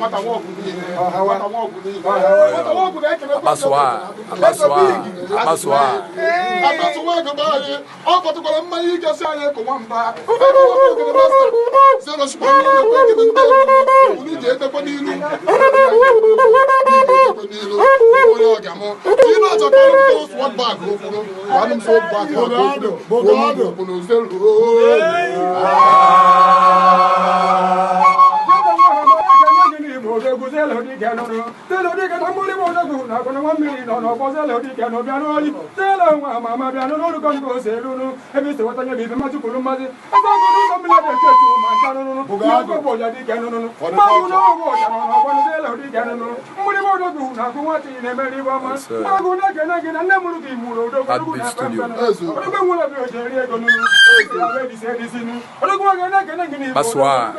nwata nwa ọgụ niile akpasụwa ego be anyị ọ kpọtụkwara mmanya ịgasị anyị kụ nwamba unu ji etekwa n'ilu onye ọgamụ ime ọzọ ka anyị bụta swọt bag ofuru anụ m swọt bag Baswa.